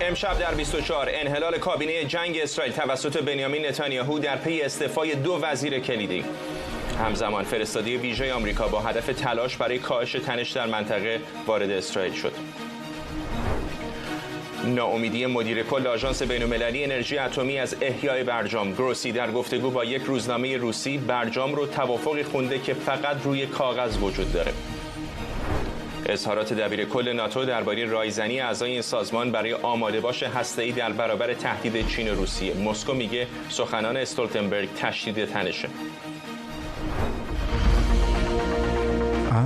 امشب در 24 انحلال کابینه جنگ اسرائیل توسط بنیامین نتانیاهو در پی استعفای 2 وزیر کلیدی. همزمان فرستادی ویژه آمریکا با هدف تلاش برای کاهش تنش در منطقه وارد اسرائیل شد. ناامیدی مدیر کل آژانس بین‌المللی انرژی اتمی از احیای برجام. گروسی در گفتگو با یک روزنامه روسی برجام رو توافقی خونده که فقط روی کاغذ وجود داره. اظهارات دبیر کل ناتو درباره رایزنی اعضای این سازمان برای آماده باش هسته‌ای در برابر تهدید چین و روسیه. مسکو میگه سخنان استولتنبرگ تشدید تنشه.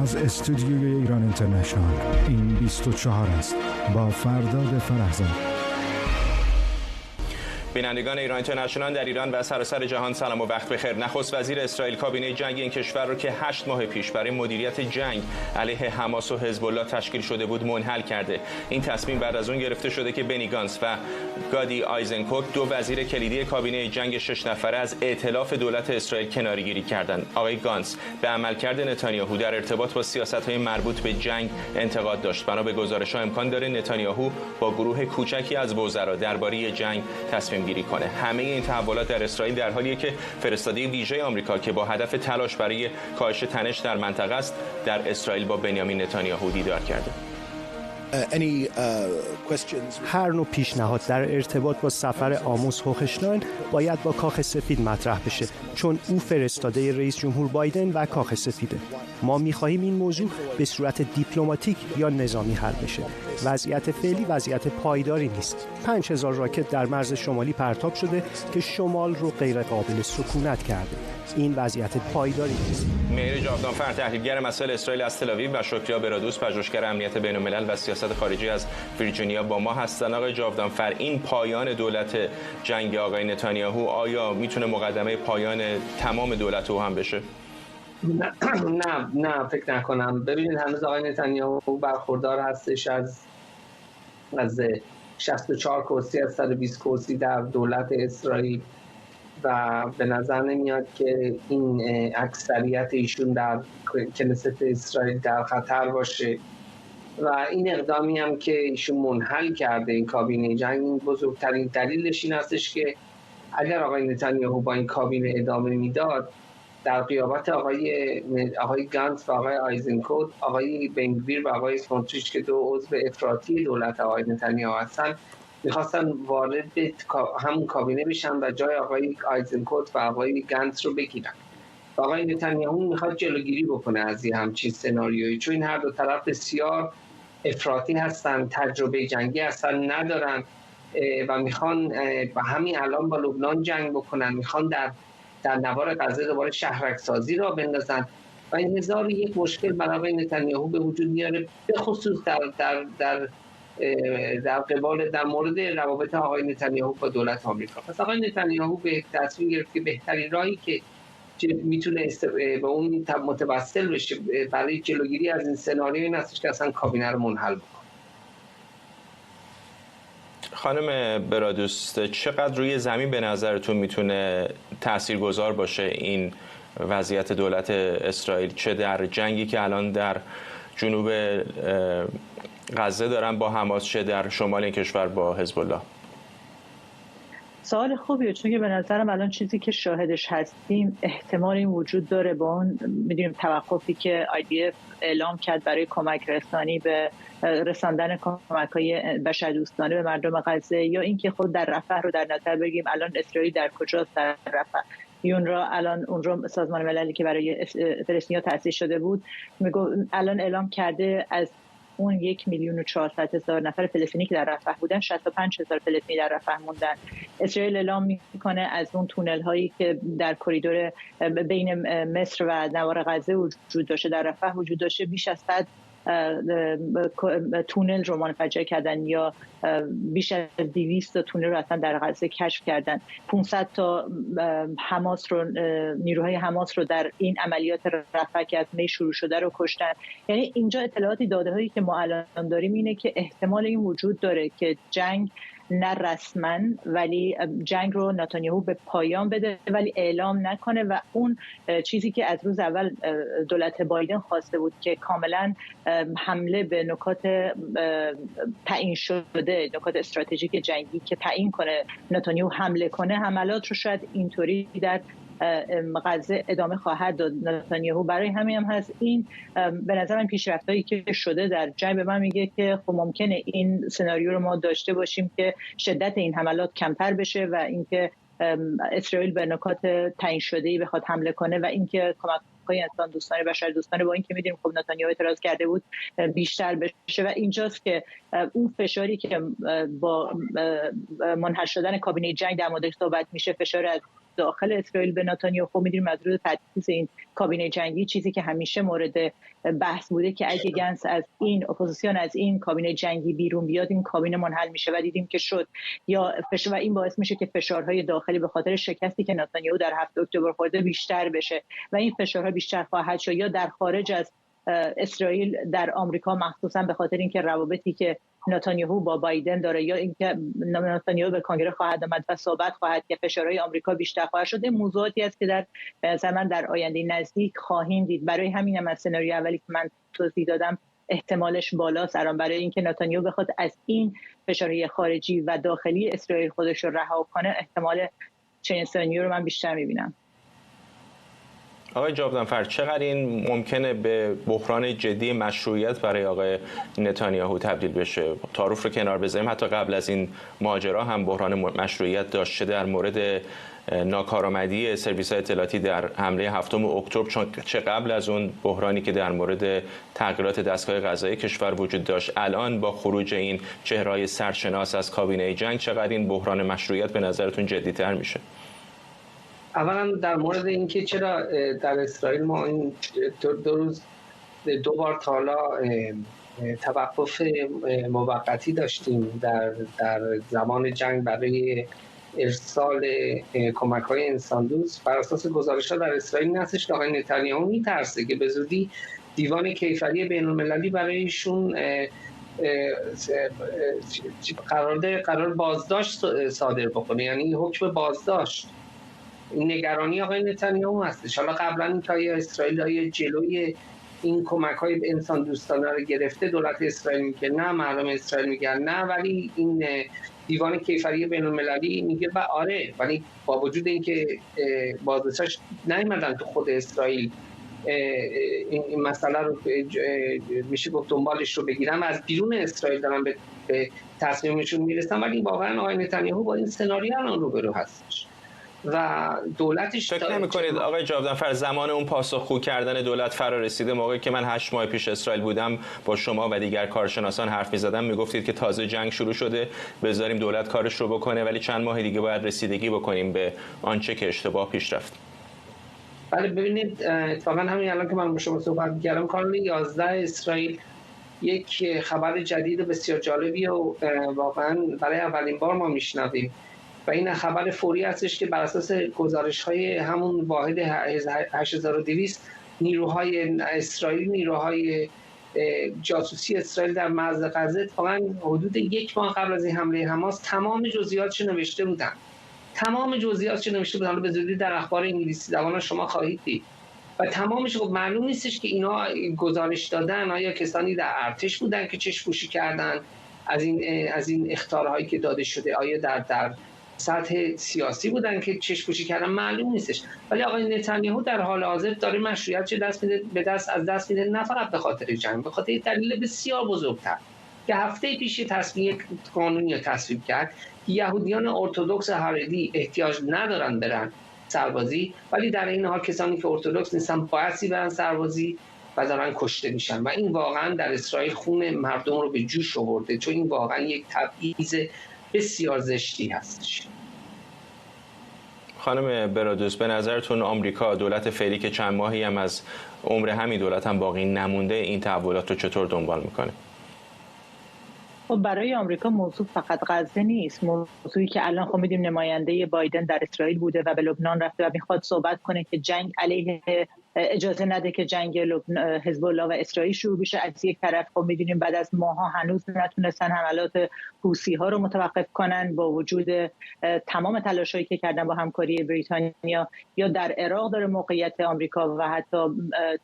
از استودیوی ایران اینترنشنال این 24 است با فرداد فرهزاد. بینندگان ایران اینترنشنال در ایران و سراسر جهان سلام و وقت بخیر. نخست وزیر اسرائیل کابینه جنگ این کشور را که 8 ماه پیش برای مدیریت جنگ علیه حماس و حزب الله تشکیل شده بود منحل کرده. این تصمیم بعد از اون گرفته شده که بنی گانتز و گادی آیزنکوک 2 وزیر کلیدی کابینه جنگ 6 نفره از ائتلاف دولت اسرائیل کناره‌گیری کردند. آقای گانتز به عملکرد نتانیاهو در ارتباط با سیاست‌های مربوط به جنگ انتقاد داشت. بنا به گزارش‌ها امکان داره نتانیاهو با گروه کوچکی از وزرا درباره جنگ تصمیم گیری کنه. همه این تحولات در اسرائیل در حالیه که فرستاده ویژه آمریکا که با هدف تلاش برای کاهش تنش در منطقه است در اسرائیل با بنیامین نتانیاهو دیدار کرده. هر نوع پیشنهاد در ارتباط با سفر آموس هوخشتاین باید با کاخ سفید مطرح بشه، چون او فرستاده رئیس جمهور بایدن و کاخ سفیده. ما می‌خواهیم این موضوع به صورت دیپلماتیک یا نظامی حل بشه. وضعیت فعلی وضعیت پایداری نیست. 5000 راکت در مرز شمالی پرتاب شده که شمال رو غیر قابل سکونت کرده. این وضعیت پایداری نیست. مهر جاودانفر تحلیلگر مسائل اسرائیل از تل‌آویو و شکریا برادوس پژوهشگر امنیت بین‌الملل و سیاست خارجی از ویرجینیا با ما هستند. آقای جاودانفر، این پایان دولت جنگ آقای نتانیاهو آیا میتونه مقدمه پایان تمام دولت او هم بشه؟ نه فکر نکنم. ببینید هنوز آقای نتانیاهو برخوردار هستش از 64 کرسی از 120 کرسی در دولت اسرائیل و به نظر نمیاد که این اکثریت ایشون در کنست اسرائیل در خطر باشه و این اقدامی هم که ایشون منحل کرده این کابینه جنگ، این بزرگترین دلیلش این هستش که اگر آقای نتانیاهو با این کابینه ادامه میداد در غیابت آقای گانتز و آقای آیزنکوک، آقای بنگویر و آقای اسموتریچ که 2 عضو افراطی دولت آقای نتانیاهو هستن میخواستن وارد همون کابینه بشن و جای آقای آیزنکوک و آقای گانتز رو بگیرن. آقای نتانیاهو میخواد جلوگیری بکنه از این همچین سناریویی، چون این هر دو طرف بسیار افراطی هستن، تجربه جنگی اصلا ندارن و میخوان با همین الان با لبنان جنگ بکنن، میخوان در نوار غزه دوباره شهرک سازی را بندازن و این هزار یک مشکل برای نتانیاهو به وجود میاره، به خصوص در مورد روابط آقای نتانیاهو با دولت آمریکا. پس آقای نتانیاهو به تصمیم گرفت که بهترین راهی که میتونه به اون متوسل بشه برای جلوگیری از این سناریو این هستش که اصلا کابینه رو منحل بکنه. خانم برادوس، چقدر روی زمین به نظرتون میتونه تاثیرگذار باشه این وضعیت دولت اسرائیل، چه در جنگی که الان در جنوب غزه دارن با حماس، چه در شمال این کشور با حزب الله؟ سوال خوبیه، چون که به نظرم الان چیزی که شاهدش هستیم احتمال این وجود داره با اون میدونیم توقفی که IDF اعلام کرد برای کمک رسانی به رساندن کمک‌های بشردوستانه به مردم غزه، یا اینکه خود در رفح رو در نظر بگیریم الان اسرائیل در کجاست در رفح. اونجا سازمان مللی که برای فلسطینیا تأسیس شده بود الان اعلام کرده از اون 1,400,000 نفر فلسطینی که در رفح بودن 65,000 فلسطینی در رفح موندن. اسرائیل اعلام میکنه از اون تونل هایی که در کریدور بین مصر و نوار غزه وجود داشته در رفح وجود داشته بیش از 100 تونل رو منفجر کردن یا بیش از 200 تا تونل رو اصلا در غزه کشف کردن. 500 تا نیروهای حماس رو در این عملیات رفح که از می شروع شده رو کشتن. یعنی اینجا اطلاعاتی داده هایی که ما الان داریم اینه که احتمال این وجود داره که جنگ نه رسما ولی جنگ رو نتانیاهو به پایان بده ولی اعلام نکنه و اون چیزی که از روز اول دولت بایدن خواسته بود که کاملا حمله به نکات تعیین شده، نکات استراتژیک جنگی که تعیین کنه نتانیاهو حمله کنه، حملات رو شاید اینطوری در غزه ادامه خواهد داد نتانیاهو. برای همین هم هست این به نظر من پیشرفتایی که شده در جنگ به من میگه که خب ممکنه این سناریو رو ما داشته باشیم که شدت این حملات کمتر بشه و اینکه اسرائیل به نکات تعیین شده‌ای بخواد حمله کنه و اینکه کمک‌های انسان دوستانه بشر دوستانه با اینکه می‌دونیم خب نتانیاهو اعتراض کرده بود بیشتر بشه و اینجاست که اون فشاری که با منحل شدن کابینه جنگ در موردش صحبت میشه، فشار از داخل اسرائیل به نتانیاهو، می‌دونیم از روز تأسیس این کابینه جنگی چیزی که همیشه مورد بحث بوده که اگه گنس از این اپوزیسیون از این کابینه جنگی بیرون بیاد این کابینه منحل میشه و دیدیم که شد یا و این باعث میشه که فشارهای داخلی به خاطر شکستی که نتانیاهو در 7 اکتبر خورده بیشتر بشه و این فشارها بیشتر خواهد شد یا در خارج از اسرائیل در آمریکا مخصوصا به خاطر اینکه روابطی که نتانیاهو با بایدن داره یا اینکه نتانیاهو به کنگره خواهد آمد و صحبت خواهد که فشارهای آمریکا بیشتر خواهد شد. این موضوعاتی است که در زمان در آینده نزدیک خواهیم دید. برای همین هم از سناریوی اولی که من توضیح دادم احتمالش بالاست برای اینکه نتانیاهو بخواد از این فشارهای خارجی و داخلی اسرائیل خودش رو رها کنه، احتمال چنین سناریویی رو من بیشتر می‌بینم. آقای جاودانفر، چقدر این ممکنه به بحران جدی مشروعیت برای آقای نتانیاهو تبدیل بشه؟ تعارف رو کنار بذاریم، حتی قبل از این ماجرا هم بحران مشروعیت داشته در مورد ناکارآمدی سرویس‌های اطلاعاتی در حمله 7 اکتبر، چه قبل از اون بحرانی که در مورد تغییرات دستگاه قضایی کشور وجود داشت. الان با خروج این چهره‌های سرشناس از کابینه جنگ چقدر این بحران مشروعیت به نظرتون جدی‌تر میشه؟ اولا در مورد اینکه چرا در اسرائیل ما این دو بار تا حالا توقف موقتی داشتیم در زمان جنگ برای ارسال کمک‌های انساندوست، بر اساس گزارش‌ها در اسرائیل هستش که آقای نتانیاهو می‌ترسه که به زودی دیوان کیفری بین‌المللی برایشون قرار بازداشت صادر بکنه، یعنی حکم بازداشت. این نگرانی آقای نتانیاهو هستش. حالا قبلا اینکه اسرائیل جلوی این کمک‌های انسان دوستانه رو گرفته، دولت اسرائیل میگه نه، مردم اسرائیل میگن نه، ولی این دیوان کیفری بین‌المللی میگه آره، ولی با وجود اینکه بازرساش نیومدن تو خود اسرائیل این مسئله رو میشه گفت دنبالش رو بگیرن، از بیرون اسرائیل دارن به تصمیمشون میرسن، ولی واقعا آقای نتانیاهو با این سناریو الان روبرو هستش و دولتش. فکر نمی‌کنید آقای جاودانفر زمان اون پاسخگو کردن دولت فرا رسیده؟ موقعی که من 8 ماه پیش اسرائیل بودم با شما و دیگر کارشناسان حرف می‌زدم میگفتید که تازه جنگ شروع شده، بذاریم دولت کارش رو بکنه، ولی چند ماه دیگه باید رسیدگی بکنیم به آنچه که اشتباه پیش رفت. بله ببینید، اتفاقا همین الان که من با شما صحبت می‌کردم، کانون 11 اسرائیل یک خبر جدید بسیار جالبی و واقعا برای اولین بار ما میشنویم و این خبر فوری هستش که بر اساس گزارش‌های همون واحد 8200 نیروهای اسرائیل، نیروهای جاسوسی اسرائیل در مرز غزه اتفاقاً حدود 1 ماه قبل از این حمله حماس تمام جزئیاتش نوشته بودن. به زودی در اخبار انگلیسی زبان شما خواهید دید و تمامش معلوم نیستش که اینا گزارش دادن آیا کسانی در ارتش بودن که چشم‌پوشی کردن از این اخطارهایی که داده شده، آیا در سطح سیاسی بودن که چشم‌پوشی کردن، معلوم نیستش. ولی آقای نتانیاهو در حال حاضر داره مشروعیتش از دست میده، نه فقط به خاطر جنگ، به خاطر دلیل بسیار بزرگتر که هفته پیش یک قانونی تصویب کرد که یهودیان ارتدوکس حرری احتیاج ندارن برن سربازی، ولی در این حال کسانی که ارتدوکس نیستن بایستی برن سربازی و دارن کشته میشن و این واقعا در اسرائیل خون مردم رو به جوش آورده، چون این واقعا یک تبعیض بسیار زشتی هستش. خانم برادوس، به نظرتون آمریکا، دولت فعلی که چند ماهی هم از عمر همین دولت هم باقی نمونده، این تحولات رو چطور دنبال میکنه؟ خب برای آمریکا موضوع فقط غزه نیست، موضوعی که الان خب می‌دونیم نماینده بایدن در اسرائیل بوده و به لبنان رفته و میخواد صحبت کنه که جنگ علیه اجازه نده که جنگ حزب الله و اسرائیل شروع بشه. از یک طرف خب می‌دونیم بعد از ماه‌ها هنوز نتونستن حملات حوثی‌ها رو متوقف کنن با وجود تمام تلاش‌هایی که کردن با همکاری بریتانیا. یا در عراق داره موقعیت آمریکا و حتی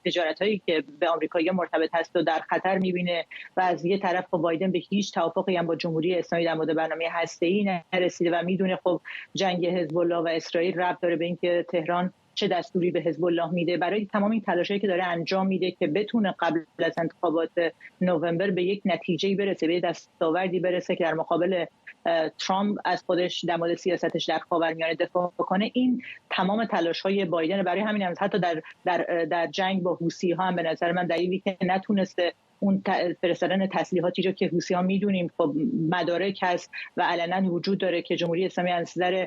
تجارت‌هایی که به آمریکایی‌ها مرتبط هست و در خطر می‌بینه و از یک طرف خب بایدن به هیچ توافقی هم با جمهوری اسلامی در مورد برنامه هسته‌ای نرسیده و می‌دونه خب جنگ حزب الله و اسرائیل ربط داره به اینکه تهران چه دستوری به حزب الله میده. برای تمام این تلاشایی که داره انجام میده که بتونه قبل از انتخابات نوامبر به یک نتیجه‌ای برسه، به دستاوردی برسه که در مقابل ترامپ از خودش در مورد سیاستش در خاورمیانه دفاع کنه، این تمام تلاش‌های بایدن. برای همین هم حتی در جنگ با حوثی‌ها هم به نظر من دلیلی که نتونسته اون فرستادن تسلیحاتی رو که حوثی‌ها میدونیم خب مدارک هست و علنا وجود داره که جمهوری اسلامی از نظر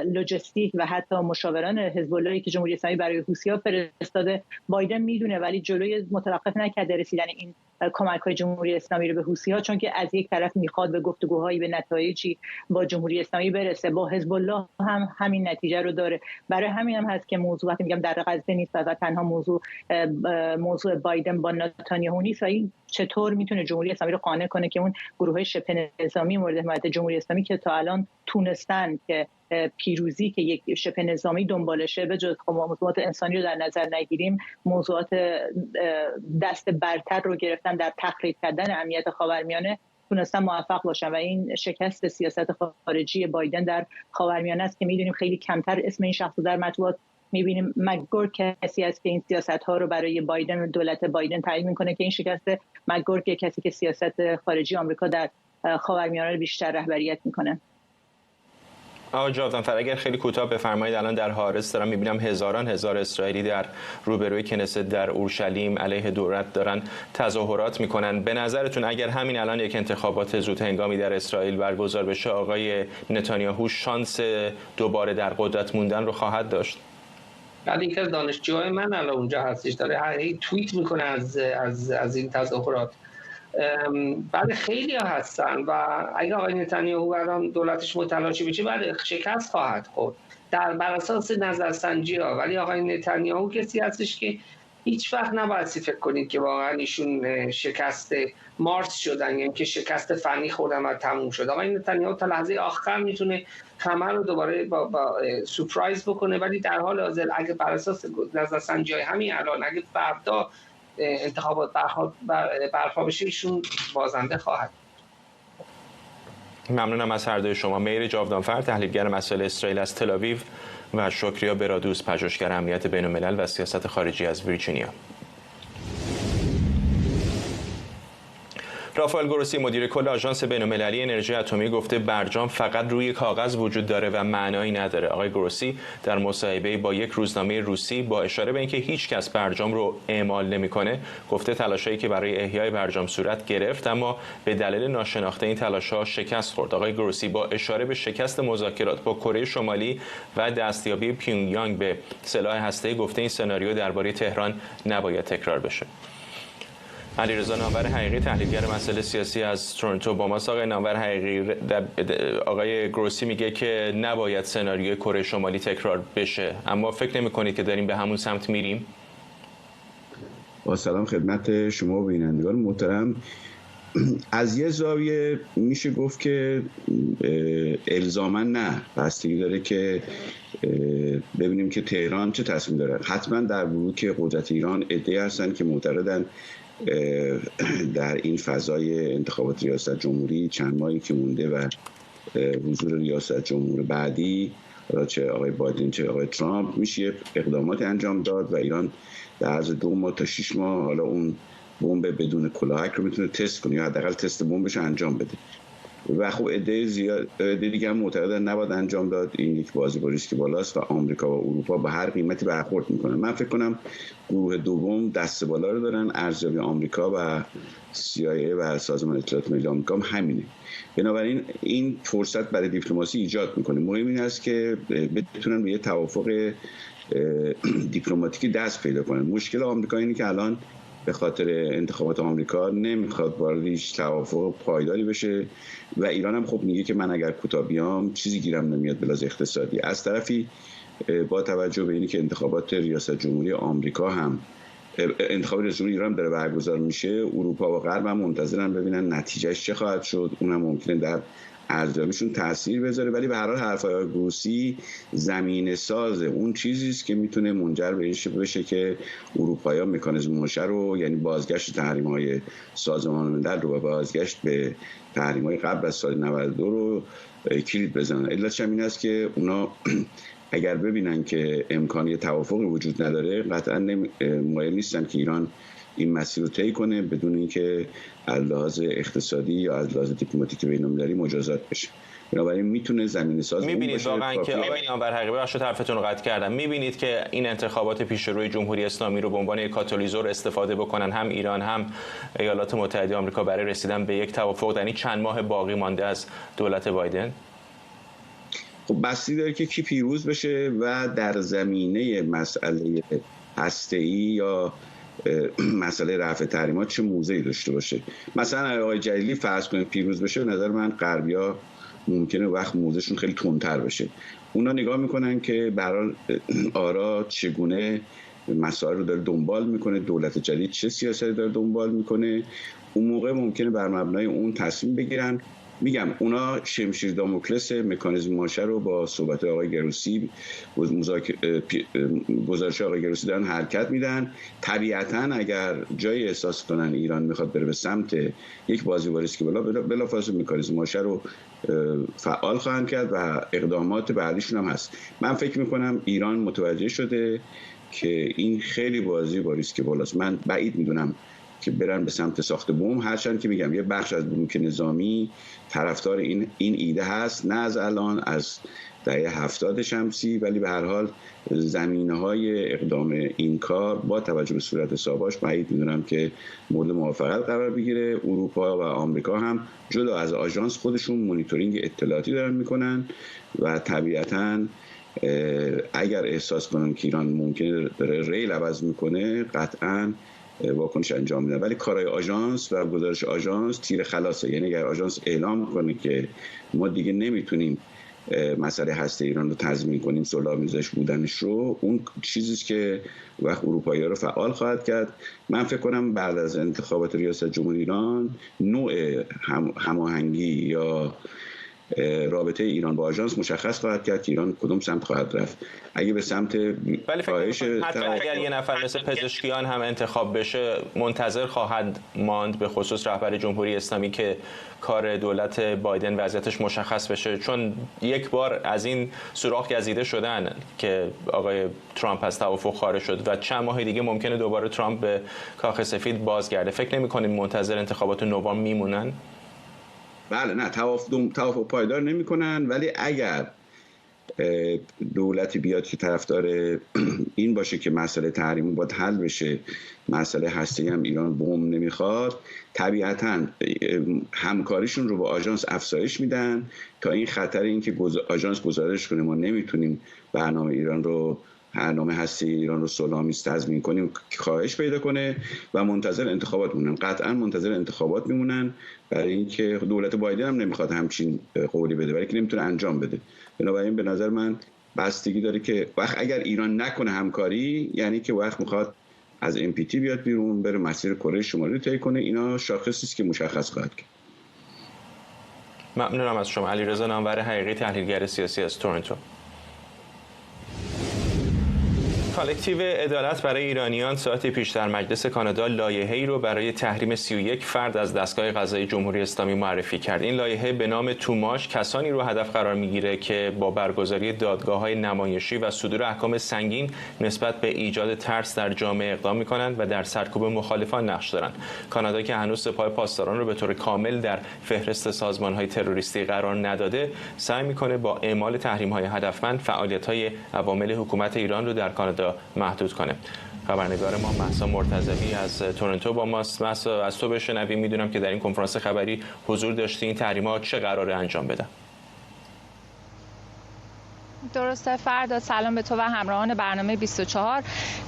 لوجستیک و حتی مشاوران حزب اللهی که جمهوری اسلامی برای حوثی‌ها فرستاده بایدن میدونه، ولی جلوی متوقف نکرده رسیدن این کمک‌های جمهوری اسلامی رو به حوثی‌ها، چون که از یک طرف میخواد به گفتگوهایی به نتایجی با جمهوری اسلامی برسه. با حزب الله هم همین نتیجه رو داره. برای همین هم هست که موضوع وقتی میگم در غزه نیست و تنها موضوع بایدن با نتانیاهو نیست و این چطور میتونه جمهوری اسلامی رو قانع کنه که اون گروه‌های شبه نظامی مورد حمایت جمهوری اسلامی که تا الان تونستن که پیروزی که یک شبه نظامی دنبالشه، به جز موضوعات انسانی رو در نظر نگیریم، موضوعات دست برتر رو گرفتن در تخریب کردن امنیت خاورمیانه، تونستن موفق باشن و این شکست سیاست خارجی بایدن در خاورمیانه است که میدونیم خیلی کمتر اسم این شخص در مطبوعات میبینیم. مکگورک کسی است که این سیاست ها رو برای بایدن و دولت بایدن تعیین میکنه که این شکست مکگورک کسی که سیاست خارجی آمریکا در خاورمیانه رو بیشتر رهبریت میکنه. آقای جاودانفر اگر خیلی کوتاه بفرمایید، الان در حارس دارم میبینم هزار اسرائیلی در روبروی کنست در اورشلیم علیه دولت دارن تظاهرات میکنن. به نظرتون اگر همین الان یک انتخابات زود هنگامی در اسرائیل برگزار بشه، آقای نتانیاهو شانس دوباره در قدرت موندن رو خواهد داشت؟ بعد اینکه دانشجوهای من الان اونجا هستش داره توییت میکنه از این تظاهرات. بعد خیلی ها هستن و اگه آقای نتانیاهو الان دولتش متلاشی بشه بعد شکست خواهد خورد بر اساس نظرسنجی ها. ولی آقای نتانیاهو کسی هستش که هیچ وقت نباید فکر کنید که واقعا ایشون شکست مارس شدن، یعنی که شکست فنی خوردن و تموم شد. آقای نتانیاهو تا لحظه آخر میتونه همه رو دوباره با سورپرایز بکنه، ولی در حال حاضر اگه بر اساس نظرسنجی های همین الان اگه فردا انتخابات برپا بشه ایشون بازنده خواهد. ممنونم از هر دوی شما. مهر جاودانفر، تحلیلگر مسائل اسرائیل از تل آویو، و شکریا برادوس، پژوهشگر امنیت بین‌الملل و سیاست خارجی از ویرجینیا. رافائل گروسی، مدیر کل آژانس بین‌المللی انرژی اتمی، گفته برجام فقط روی کاغذ وجود داره و معنایی نداره. آقای گروسی در مصاحبه‌ای با یک روزنامه روسی با اشاره به اینکه هیچ کس برجام رو اعمال نمی‌کنه، گفته تلاشایی که برای احیای برجام صورت گرفت اما به دلیل ناشناخته این تلاش‌ها شکست خورد. آقای گروسی با اشاره به شکست مذاکرات با کره شمالی و دستیابی پیونگیانگ به سلاح هسته‌ای گفته این سناریو درباره تهران نباید تکرار بشه. علیرضا نامور حقیقی، تحلیلگر مسائل سیاسی از تورنتو با ماست. آقای نامور حقیقی، آقای گروسی میگه که نباید سناریوی کره شمالی تکرار بشه، اما فکر نمی‌کنید که داریم به همون سمت میریم؟ با سلام خدمت شما و بینندگان محترم. از یه زاویه میشه گفت که الزاما نه، بستگی داره که ببینیم که تهران چه تصمیم داره. حتما در بلوک قدرت ایران عده‌ای هستن که معتقدن در این فضای انتخابات ریاست جمهوری چند ماهی که مونده و حضور ریاست جمهور بعدی، چه آقای بایدن چه آقای ترامپ، میشه اقدامات انجام داد و ایران در عرض 2 ماه تا 6 ماه حالا اون بمب بدون کلاهک رو میتونه تست کنه یا حداقل تست بمبش انجام بده. و خب عده دیگه هم معتقدن نباید انجام داد. این یک بازی با ریسک بالاست و آمریکا و اروپا به هر قیمتی برخورد میکنن. من فکر کنم گروه دوم دست بالا رو دارن. ارزیابی آمریکا و CIA و سازمان اطلاعات ملی آمریکا هم همینه. بنابراین این فرصت برای دیپلماسی ایجاد میکنه. مهم این است که بتونن به یه توافق دیپلماتیکی دست پیدا کنن. مشکل آمریکا اینه که الان به خاطر انتخابات آمریکا نمیخواد وارد هیچ توافق پایداری بشه و ایران هم خب میگه که من اگر کوتاه بیام چیزی گیرم نمیاد بلاز اقتصادی. از طرفی با توجه به اینی که انتخابات ریاست جمهوری آمریکا هم انتخابات ریاست جمهوری ایران داره برگزار میشه، اروپا و غرب هم منتظرن ببینن نتیجهش چه خواهد شد. اونم ممکنه در ارزیابیشون تاثیر بذاره، ولی به هر حال حرفای گروسی زمینه ساز اون چیزی است که میتونه منجر به این بشه که اروپایی‌ها مکانیزم مشر رو، یعنی بازگشت تحریم‌های سازمان ملل رو و بازگشت به تحریم‌های قبل از سال 92 رو کلید بزنن. علتش هم این است که اونا اگر ببینن که امکانی توافقی وجود نداره، قطعا مایل نیستن که ایران این مسیر رو طی کنه بدون اینکه از لحاظ اقتصادی یا از لحاظ دیپلماتیک بین‌المللی مجازات بشه. بنابراین میتونه زمینه ساز میبینید واقعا که آقای نامور حقیقی بخش طرفتون رو قطع کردم، میبینید که این انتخابات پیش روی جمهوری اسلامی رو به عنوان یک کاتالیزور استفاده بکنن هم ایران هم ایالات متحده آمریکا برای رسیدن به یک توافق در این چند ماه باقی مانده از دولت بایدن؟ خب بستگی داره که کی پیروز بشه و در زمینه مسئله هسته‌ای یا مسئله رفع تحریمات چه موضعی داشته باشه. مثلا آقای جلیلی فرض کنید پیروز بشه، به نظر من غربی‌ها ممکنه وقت موضعشون خیلی تندتر بشه. اونا نگاه میکنن که به هر حال آرا چگونه مسائل رو داره دنبال میکنه، دولت جدید چه سیاستی داره دنبال میکنه، اون موقع ممکنه بر مبنای اون تصمیم بگیرن. میگم اونا شمشیر داموکلس مکانیزم ماشه رو با صحبت آقای گروسی، گزارش آقای گروسی دارن حرکت میدن. طبیعتاً اگر جای احساس کنن ایران میخواد بره به سمت یک بازیگری است که بلافاصله مکانیزم ماشه رو فعال خواهند کرد و اقدامات بعدیشون هم هست. من فکر میکنم ایران متوجه شده که این خیلی بازیگری است که بالاست. من بعید میدونم که برن به سمت ساخت بمب، هرچند که میگم یه بخش از بلوک نظامی طرفدار این ایده هست، نه از الان، از دهه 70 شمسی، ولی به هر حال زمینه‌های اقدام این کار با توجه به صورت حساباش بعید میدونم که مورد موافقت قرار بگیره. اروپا و آمریکا هم جدا از آژانس خودشون مانیتورینگ اطلاعاتی دارن میکنن و طبیعتاً اگر احساس کنن که ایران ممکنه داره ریل عوض میکنه، قطعاً واکنش انجام میدن. ولی کارهای آژانس و گزارش آژانس تیر خلاصه، یعنی اگر آژانس اعلام کنه که ما دیگه نمیتونیم مسئله هسته ایران رو تضمین کنیم، صلح‌آمیزش بودنش رو، اون چیزیست که وقت اروپایی‌ها رو فعال خواهد کرد. من فکر کنم بعد از انتخابات ریاست جمهوری ایران نوع هماهنگی یا رابطه ایران با آژانس مشخص خواهد کرد که ایران کدوم سمت خواهد رفت. اگه به سمت کاهش حتی اگر یه نفر مثل پزشکیان هم انتخاب بشه، منتظر خواهد ماند به خصوص رهبر جمهوری اسلامی که کار دولت بایدن وضعیتش مشخص بشه، چون یک بار از این سوراخ گزیده شدن که آقای ترامپ از توافق خارج شد و چند ماه دیگه ممکنه دوباره ترامپ به کاخ سفید بازگرده. فکر نمی‌کنید منتظر انتخابات نوامبر میمونن؟ بله، نه، توافق پایدار نمی‌کنن، ولی اگر دولتی بیاد که طرفدار این باشه که مسئله تحریم باید حل بشه، مسئله هسته‌ای هم ایران بمب نمیخواد، طبیعتاً همکاریشون رو با آژانس افزایش میدن تا این خطر این که آژانس گزارش کنه ما نمیتونیم برنامه هسته ایران رو صلح‌آمیز تضمین کنیم کاهش پیدا کنه و منتظر انتخابات میمونن. قطعا منتظر انتخابات میمونن، برای اینکه دولت بایدن هم نمیخواد همچین قولی بده، برای اینکه نمیتونه انجام بده. بنابراین به نظر من بستگی داره که وقت اگر ایران نکنه همکاری، یعنی که وقت میخواد از NPT بیاد بیرون، بره مسیر کره شمالی رو طی کنه، اینا شاخصی است که مشخص خواهد کرد. ممنونم از شما. علیرضا نامور حقیقی، تحلیلگر سیاسی از تورنتو. کالکتیو عدالت برای ایرانیان ساعتی پیش در مجلس کانادا لایحه‌ای رو برای تحریم 31 فرد از دستگاه قضایی جمهوری اسلامی معرفی کرد. این لایحه به نام توماش کسانی رو هدف قرار میگیره که با برگزاری دادگاه‌های نمایشی و صدور احکام سنگین نسبت به ایجاد ترس در جامعه اقدام می‌کنند و در سرکوب مخالفان نقش دارند. کانادا که هنوز سپاه پاسداران رو به طور کامل در فهرست سازمان‌های تروریستی قرار نداده، سعی می‌کنه با اعمال تحریم‌های هدفمند فعالیت‌های عوامل حکومت ایران رو در کانادا محدود کنه. خبرنگار ما مهسا مرتضوی از تورنتو با ماست. مهسا، از تو بشنویم. میدونم که در این کنفرانس خبری حضور داشتی. این تحریم‌ها چه قراره انجام بدن؟ درسته فردا. سلام به تو و همراهان برنامه 24.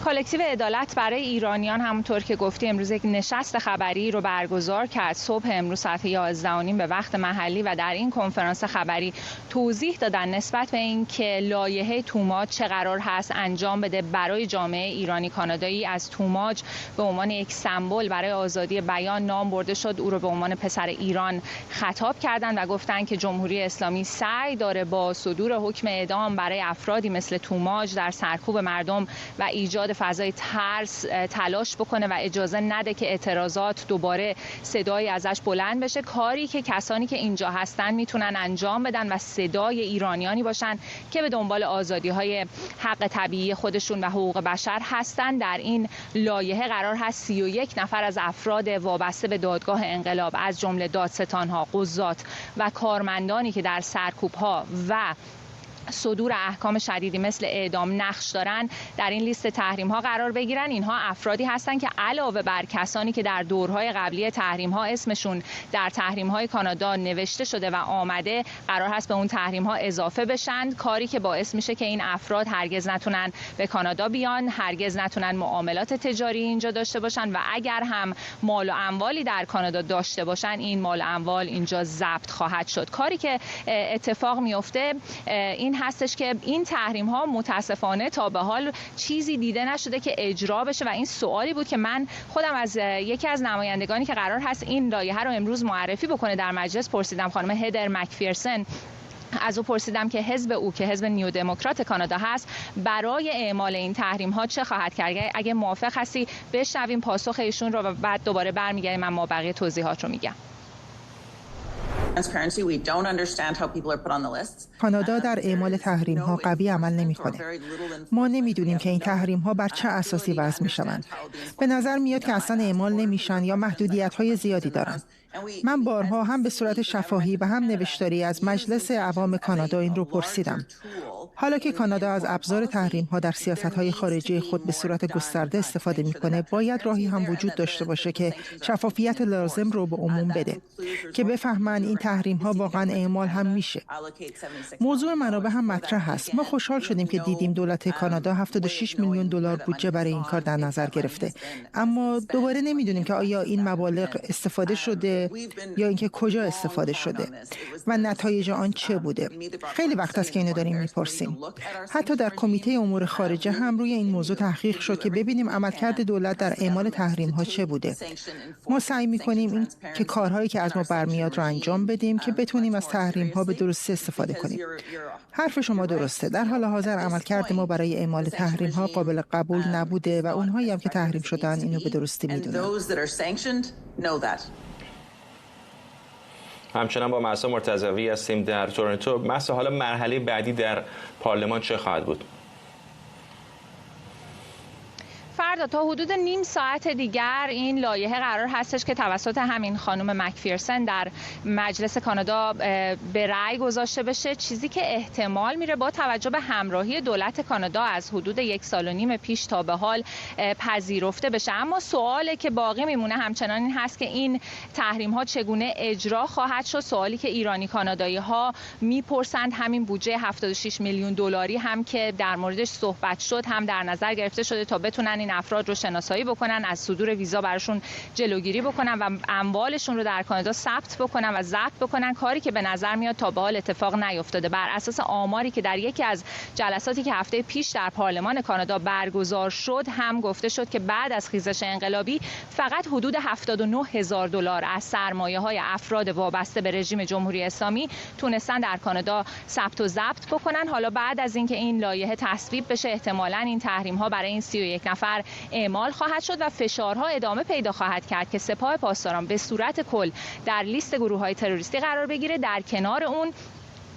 کالکتیو عدالت برای ایرانیان همونطور که گفتی امروز یک نشست خبری رو برگزار کرد صبح امروز ساعت 11:30 به وقت محلی و در این کنفرانس خبری توضیح دادن نسبت به این که لایحه توماج چه قرار هست انجام بده برای جامعه ایرانی کانادایی. از توماج به عنوان یک سمبل برای آزادی بیان نام برده شد، او رو به عنوان پسر ایران خطاب کردند و گفتند که جمهوری اسلامی سعی داره با صدور حکم اعدام برای افرادی مثل توماج در سرکوب مردم و ایجاد فضای ترس تلاش بکنه و اجازه نده که اعتراضات دوباره صدایی ازش بلند بشه، کاری که کسانی که اینجا هستن میتونن انجام بدن و صدای ایرانیانی باشن که به دنبال آزادی‌های حق طبیعی خودشون و حقوق بشر هستن. در این لایحه قرار هست 31 نفر از افراد وابسته به دادگاه انقلاب از جمله دادستان‌ها، قضات و کارمندانی که در سرکوب‌ها و صدور احکام شدیدی مثل اعدام نقش دارن در این لیست تحریم ها قرار بگیرن. اینها افرادی هستند که علاوه بر کسانی که در دورهای قبلی تحریم ها اسمشون در تحریم های کانادا نوشته شده و آمده، قرار هست به اون تحریم ها اضافه بشن، کاری که باعث میشه که این افراد هرگز نتونن به کانادا بیان، هرگز نتونن معاملات تجاری اینجا داشته باشن و اگر هم مال و اموالی در کانادا داشته باشن این مال و اموال اینجا ضبط خواهد شد. کاری که اتفاق میفته این هستش که این تحریم ها متاسفانه تا به حال چیزی دیده نشده که اجرا بشه و این سوالی بود که من خودم از یکی از نمایندگانی که قرار هست این لایحه رو امروز معرفی بکنه در مجلس پرسیدم، خانم هدر مکفیرسن. از او پرسیدم که حزب او که حزب نیو دموکرات کانادا هست برای اعمال این تحریم ها چه خواهد کرد. اگه موافق هستی بشنویم پاسخ ایشون رو و بعد دوباره برمیگردیم من ما بقیه توضیحات رو میگم. کانادا در اعمال تحریم ها قوی عمل نمی‌کنه. ما نمی‌دونیم که این تحریم ها بر چه اساسی وضع می‌شوند. به نظر میاد که اصلا اعمال نمیشن یا محدودیت‌های زیادی دارند. من بارها هم به صورت شفاهی و هم نوشتاری از مجلس عوام کانادا این رو پرسیدم. حالا که کانادا از ابزار تحریم‌ها در سیاست‌های خارجی خود به صورت گسترده استفاده می‌کنه، باید راهی هم وجود داشته باشه که شفافیت لازم رو به عموم بده که بفهمن این تحریم‌ها واقعاً اعمال هم میشه. موضوع منابع هم مطرح هست. ما خوشحال شدیم که دیدیم دولت کانادا 76 میلیون دلار بودجه برای این کار در نظر گرفته. اما دوباره نمی‌دونیم که آیا این مبالغ استفاده شده یا اینکه کجا استفاده شده و نتایج آن چه بوده. خیلی وقت است که اینو داریم می‌پرسیم. حتی در کمیته امور خارجه هم روی این موضوع تحقیق شد که ببینیم عملکرد دولت در اعمال تحریم‌ها چه بوده. ما سعی می‌کنیم این که کارهایی که از ما برمیاد رو انجام بدیم که بتونیم از تحریم‌ها به درستی استفاده کنیم. حرف شما درسته. در حال حاضر عملکرد ما برای اعمال تحریم‌ها قابل قبول نبوده و اونهایی هم که تحریم شدن اینو به درستی می‌دونن. همچنان با مهسا مرتضوی هستیم در تورنتو. مهسا، حالا مرحله بعدی در پارلمان چه خواهد بود؟ فردا تا حدود نیم ساعت دیگر این لایحه قرار هستش که توسط همین خانم مکفیرسن در مجلس کانادا به رأی گذاشته بشه، چیزی که احتمال میره با توجه به همراهی دولت کانادا از حدود 1.5 سال پیش تا به حال پذیرفته بشه. اما سوالی که باقی میمونه همچنان این هست که این تحریم ها چگونه اجرا خواهد شد. سوالی که ایرانی کانادایی ها میپرسند. همین بودجه 76 میلیون دلاری هم که در موردش صحبت شد هم در نظر گرفته شده تا بتونن این افراد رو شناسایی بکنن، از صدور ویزا براشون جلوگیری بکنن و اموالشون رو در کانادا ثبت بکنن و ضبط بکنن، کاری که به نظر میاد تا به حال اتفاق نیفتاده. بر اساس آماری که در یکی از جلساتی که هفته پیش در پارلمان کانادا برگزار شد هم گفته شد که بعد از خیزش انقلابی فقط حدود 79,000 دلار از سرمایه‌های افراد وابسته به رژیم جمهوری اسلامی تونستن در کانادا ثبت و ضبط بکنن. حالا بعد از اینکه این لایحه تصویب بشه احتمالاً این تحریم‌ها برای این 31 نفر اعمال خواهد شد و فشارها ادامه پیدا خواهد کرد که سپاه پاسداران به صورت کل در لیست گروه‌های تروریستی قرار بگیره. در کنار اون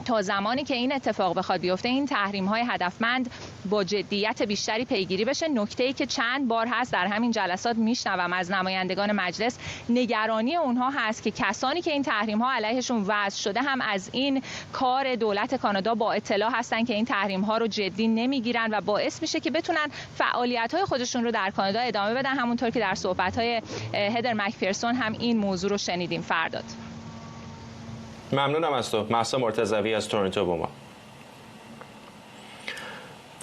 تا زمانی که این اتفاق بخواد بیفته این تحریم‌های هدفمند با جدیت بیشتری پیگیری بشه. نکته‌ای که چند بار هست در همین جلسات میشنوم از نمایندگان مجلس، نگرانی اونها هست که کسانی که این تحریم‌ها علیهشون وضع شده هم از این کار دولت کانادا با اطلاع هستن که این تحریم‌ها رو جدی نمیگیرن و باعث میشه که بتونن فعالیت‌های خودشون رو در کانادا ادامه بدن. همونطور که در صحبت‌های هدر مکفیرسون هم این موضوع رو شنیدیم. فرداد. ممنونم از تو. مهسا مرتضوی از تورنتو با ما.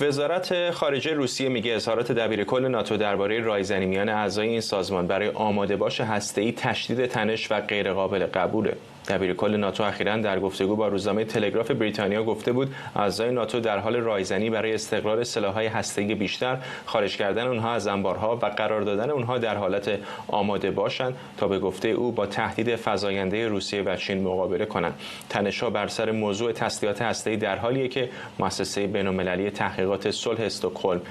وزارت خارجه روسیه میگه اظهارات دبیرکل ناتو درباره رایزنی میان اعضای این سازمان برای آماده باش هسته‌ای تشدید تنش و غیرقابل قبوله. دبیرکل ناتو اخیراً در گفتگو با روزنامه تلگراف بریتانیا گفته بود اعضای ناتو در حال رایزنی برای استقرار سلاح‌های هسته‌ای بیشتر، خارج کردن اونها از انبارها و قرار دادن اونها در حالت آماده باشند تا به گفته او با تهدید فزاینده روسیه و چین مقابله کنند. تنش‌ها بر سر موضوع تسلیحات هسته‌ای در حالیه که مؤسسه بین‌المللی تحقیقات صلح استکهلم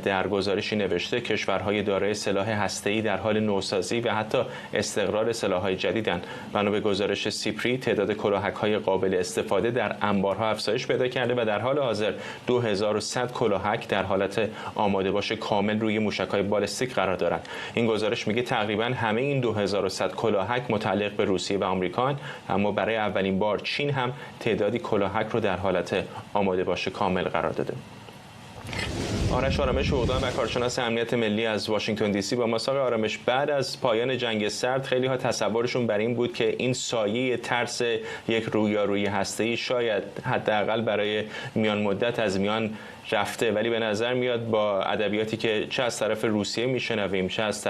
در گزارشی نوشته کشورهای دارای سلاح هسته‌ای در حال نوسازی و حتی استقرار سلاح‌های جدیدند. بنا به گزارش سیپری تعداد کلاهک‌های قابل استفاده در انبارها افزایش پیدا کرده و در حال حاضر 2100 کلاهک در حالت آماده باش کامل روی موشک‌های بالستیک قرار دارند. این گزارش میگه تقریباً همه این 2100 کلاهک متعلق به روسیه و آمریکا، اما برای اولین بار چین هم تعدادی کلاهک رو در حالت آماده باش کامل قرار داده. آرش آرامش حقوقدان و کارشناس امنیت ملی از واشنگتن دی سی با ما. آقای آرامش، بعد از پایان جنگ سرد خیلی ها تصورشون بر این بود که این سایه ترس یک رویارویی هسته‌ای شاید حداقل برای میان مدت از میان رفته، ولی به نظر میاد با ادبیاتی که چه از طرف روسیه میشنویم چه از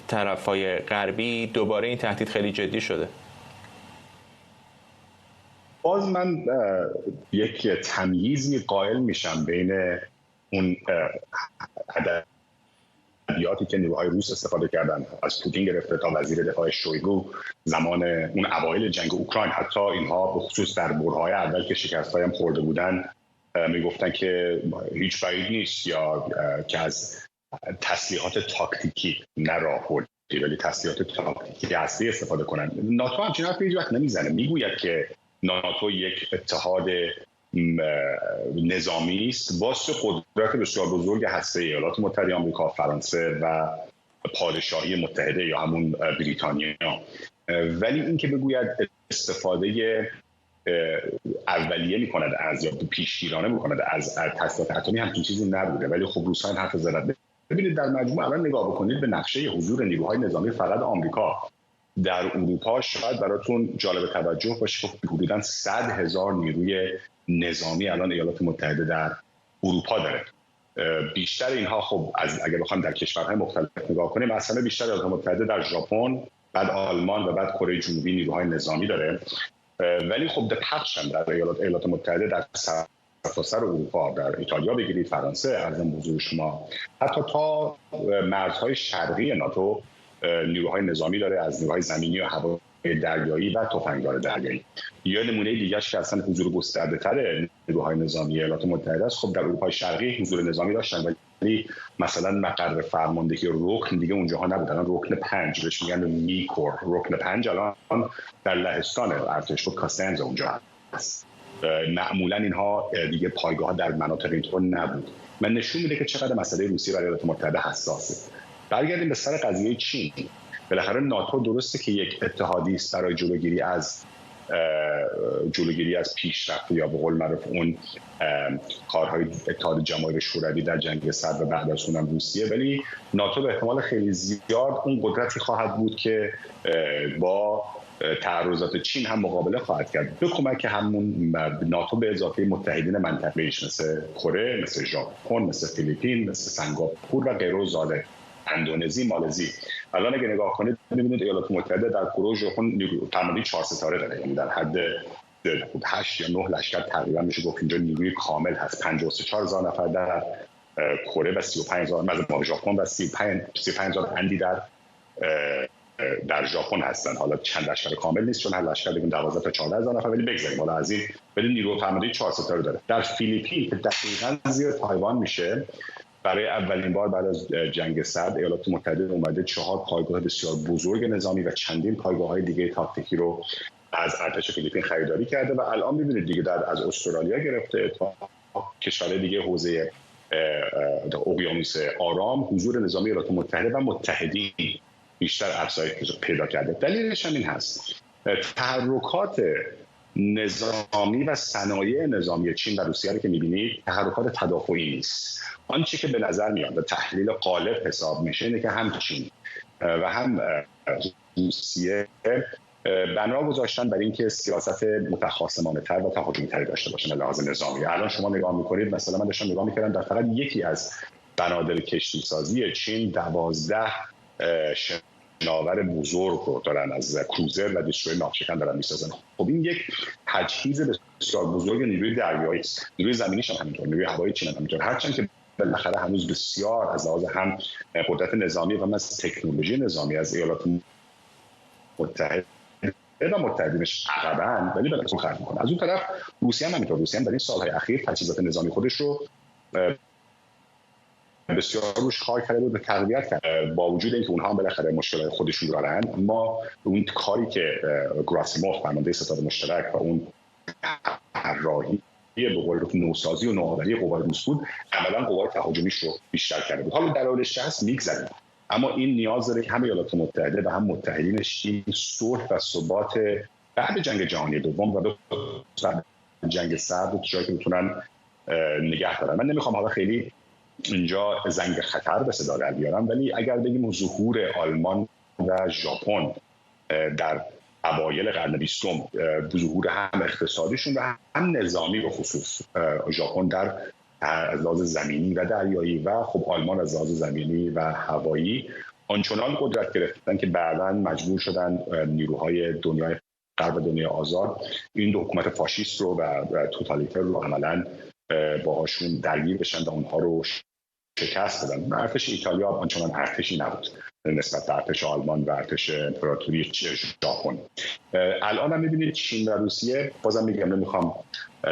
طرفای غربی دوباره این تهدید خیلی جدی شده. باز من یک تمییزی قائل میشم بین اون ادبیاتی که نیروهای روس استفاده کردن، از پوتین گرفته تا وزیر دفاع شویگو زمان اون اوایل جنگ اوکراین، حتی اینها به خصوص در برهه‌های اول که شکست‌های هم خورده بودن میگفتن که هیچ بعید نیست یا که از تسلیحات تاکتیکی نه راهبردی ولی تسلیحات تاکتیکی هستی استفاده کنن. ناتو همچین حرفی هیچ وقت نمیزنه. میگوید که ناتو یک اتحاد نظامی است با قدرت بسیار بزرگ هسته ایالات متحده آمریکا، فرانسه و پادشاهی متحده یا همون بریتانیا، ولی اینکه بگوید استفاده اولیه می‌کند از یا پیشگیرانه می‌کند از تسلیحات اتمی همچین چیزی نبوده، ولی خب روس‌ها این حرف زدن. ببینید در مجموع الان نگاه بکنید به نقشه حضور نیروهای نظامی فقط آمریکا در اروپا، شاید براتون جالب توجه باشه که حدوداً 100,000 نیروی نظامی الان ایالات متحده در اروپا داره. بیشتر اینها خب اگر بخوایم در کشورهای مختلف نگاه کنیم، مثلا بیشتر ایالات متحده در ژاپن، بعد آلمان و بعد کره جنوبی نیروهای نظامی داره، ولی خب در پخش هم در ایالات متحده در سرتاسر اروپا، در ایتالیا بگیرید، فرانسه، عرضم حضور شما، حتی تا مرزهای شرقی ناتو نیروهای نظامی داره، از نیروهای زمینی و هوایی، دریایی و تفنگدار دریایی. یا نمونه دیگه‌اش که اصلا حضور گسترده‌تر نیروهای نظامی ایالات متحده است، خب در اروپای شرقی حضور نظامی داشتن، ولی مثلا مقر فرماندهی رکن دیگه اونجاها نبود. الان رکن 5 بهش میگن میکور، رکن 5 الان در لهستان ارتش و کاستنز اونجا هست. معمولا اینها دیگه پایگاه در مناطق اینطور نبود. من نشون میده که چقدر مسئله روسیه برای ایالات متحده حساسه. برگردیم به سر قضیه چین. بالاخره ناتو درسته که یک اتحادی است برای جلوگیری از پیشرفت یا به قول معروف اون کارهای اتحاد جماهیر شوروی در جنگ سرد و بعد از اونم روسیه، ولی ناتو به احتمال خیلی زیاد اون قدرتی خواهد بود که با تعرضات چین هم مقابله خواهد کرد به کمک همون ناتو به اضافه متحدین منطقه‌ایش مثل کره، مثل ژاپن، مثل فیلیپین، مثل سنگاپور و غیره و زاده، اندونزی، مالزی. الان اگه نگاه کنید می‌بینید ایالات متحده در کره ژاپن فرماندهی 4 ستاره داره، یعنی در حد 8 یا 9 لشکر تقریبا میشه گفت اینجا نیروی کامل هست. 53,000 نفر در کره و 35,000 در ژاپن و 35,000 اندی در ژاپن هستن. حالا چند لشکر کامل نیست چون هر لشکر دیگه 12 تا 14,000 نفر، ولی بگذاریم حالا از این ولی نیروی فرماندهی 4 ستاره داره. در فیلیپین که دقیقاً زیر تایوان میشه، برای اولین بار بعد از جنگ سرد ایالات متحده اومده 4 پایگاه بسیار بزرگ نظامی و چندین پایگاه‌های دیگه تاکتیکی رو از ارتش فیلیپین خریداری کرده و الان می‌بینید دیگه از استرالیا گرفته تا کشورهای دیگه حوزه اقیانوس آرام حضور نظامی ایالات متحده و متحدین بیشتر افزایش پیدا کرده. دلیلش هم این هست تحرکات نظامی و صنایع نظامی چین و روسیه رو که می‌بینید تحرکات تدافعی نیست. آنچه که به نظر میاد و تحلیل غالب حساب میشه اینه که هم چین و هم روسیه بنا گذاشتن برای اینکه سیاست متخاصمانه تر و تهاجمی تری داشته باشن به لحاظ نظامی. الان شما نگاه میکنید، مثلا من داشتم نگاه میکردم، در فقط یکی از بنادر کشتی سازی چین 12 شناور بزرگ رو دارن، از کروزر و دیسترویر ناوشکن دارن میسازن. خب این یک تجهیز بسیار بزرگ نیروی دریایی است. نیروی زمینیش هم همینطور، نیروی هوایی چین هم همینطور، هرچند که بالاخره هنوز بسیار از لحاظ هم قدرت نظامی و هم از تکنولوژی نظامی از ایالات متحده و متحدینش عقبن، ولی بالاخره خرج میکنه. از اون طرف روسیه هم همینطور. روسیه هم در این سالهای اخیر تجهیزات نظامی خودش رو بسیار روش کار کرده بود و تقویت کرد، با وجود اینکه اونها هم بالاخره مشکلات خودشون دارن. اما اون کاری که گراسیموف فرمانده ستاد مشترک و اون طراحی به قول نوسازی و نوآوری قوای روس بود، عملاً قوای تهاجمیش رو بیشتر کرده بود. حالا در حال 60 میگذره، اما این نیاز داره که هم ایالات متحده و هم متحدینش این صلح و ثبات بعد جنگ جهانی دوم و جنگ سرد رو جایی که بتونن نگه دارن. من نمیخوام حالا خیلی اینجا زنگ خطر به صدا در بیارم، ولی اگر بگیم ظهور آلمان و ژاپن در اوایل قرن 20 ظهور هم اقتصادیشون و هم نظامی به خصوص، ژاپن در از لحاظ زمینی و دریایی و خب آلمان از لحاظ زمینی و هوایی آنچنان قدرت گرفتن که بعداً مجبور شدن نیروهای دنیای غرب و دنیای آزاد این دو حکومت فاشیست رو و توتالیتر رو عملاً باهاشون درگیر بشن و اونها رو شکست بدن. ارتش ایتالیا آنچنان ارتشی نبود نسبت به ارتش آلمان و ارتش امپراتوری ژاپن. الان هم می‌بینید چین و روسیه، بازم میگم نمیخوام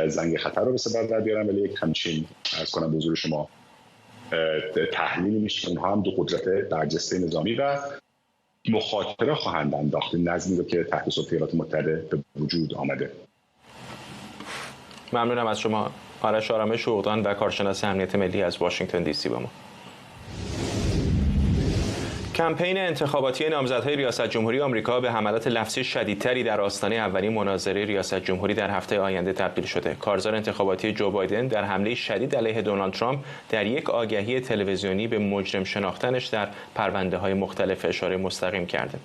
زنگ خطر رو به صدا در بیارم، ولی یک همچین عرض کنم به حضور شما تحلیلی میشه، اونها هم دو قدرت برجسته نظامی و مخاطره خواهند انداخت نظمی رو که تحت سلطه ایالات متحده به وجود آمده. ممنونم از شما آرش آرامش اوغدان و کارشناس امنیت ملی از واشنگتن دی سی با ما. کمپین انتخاباتی نامزدهای ریاست جمهوری آمریکا به حملات لفظی شدیدتری در آستانه اولین مناظره ریاست جمهوری در هفته آینده تبدیل شده. کارزار انتخاباتی جو بایدن در حمله شدید علیه دونالد ترامپ در یک آگهی تلویزیونی به مجرم شناختنش در پرونده‌های مختلف اشاره مستقیم کرده.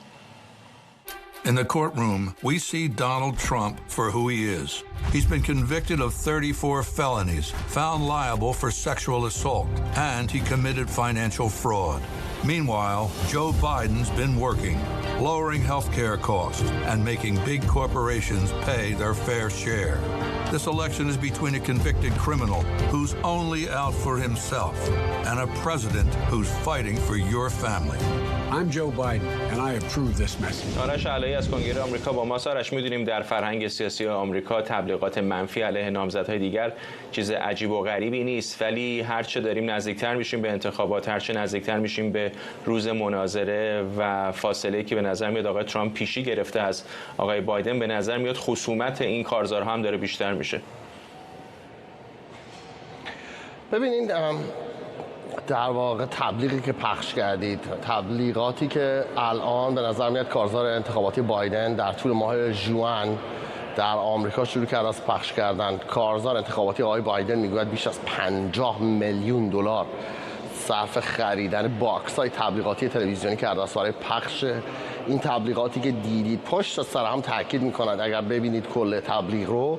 In the courtroom, we see Donald Trump for who he is. He's been convicted of 34 felonies, found liable for sexual assault, and he committed financial fraud. Meanwhile, Joe Biden's been working, lowering healthcare costs and making big corporations pay their fair share. This election is between a convicted criminal who's only out for himself and a president who's fighting for your family. I'm Joe Biden and I approve this message. آرش علایی از کنگره آمریکا با ما. آرش، می‌دونیم در فرهنگ سیاسی آمریکا تبلیغات منفی علیه نامزدهای دیگر چیز عجیب و غریبی نیست، ولی هرچه داریم نزدیکتر میشیم به انتخابات، هرچه نزدیکتر میشیم به روز مناظره و فاصله‌ای که به نظر میاد آقای ترامپ پیشی گرفته از آقای بایدن، به نظر میاد خصومت این کارزارها هم داره بیشتر میشه. ببینید در واقع تبلیغی که پخش کردید، تبلیغاتی که الان به نظر میاد کارزار انتخاباتی بایدن در طول ماه ژوئن در آمریکا شروع کرده از پخش کردن. کارزار انتخاباتی آقای بایدن میگوید بیش از 50 میلیون دلار صرف خریدن باکس های تبلیغاتی تلویزیونی کرده است برای پخش این تبلیغاتی که دیدید. پشت سر هم تاکید میکند اگر ببینید کل تبلیغ رو